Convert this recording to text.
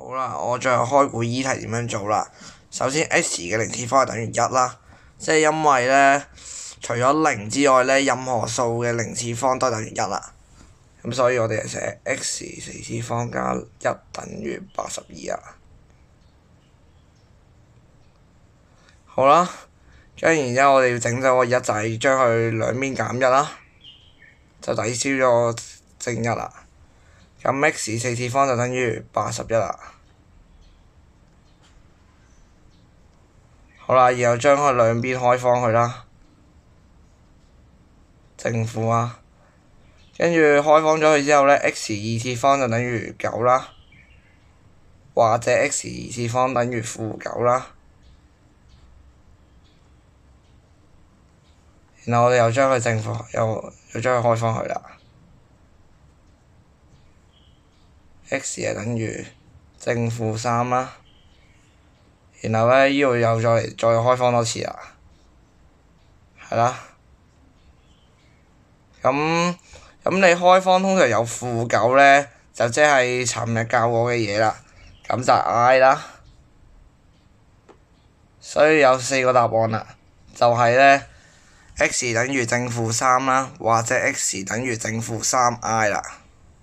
好啦，我最後開估 E 題點樣做啦。首先 x 嘅零次方係等於1啦，即係因為咧，除咗0之外咧，任何數嘅零次方都等於1啦。咁所以我哋就寫 x 四次方加1等於82啊。好啦，跟住然之後我哋要整走個1仔，將佢兩邊減1啦，就抵消咗正1啦。咁 x 四次方就等於81啦。好啦，然後將佢兩邊開方佢啦，正負啊。跟住開方咗佢之後咧 x 二次方就等於9啦，或者 x 二次方等於-9啦。然後我哋又將佢正負，又將佢開方佢啦。x 係等於正負3啦。然後咧，呢度又再開方多次啦，係啦。咁你開方通常有-9咧，就即係尋日教我嘅嘢啦。咁就 I 啦。所以有4個答案啦，就係咧 x 等於正負3啦，或者 x 等於正負3I 啦。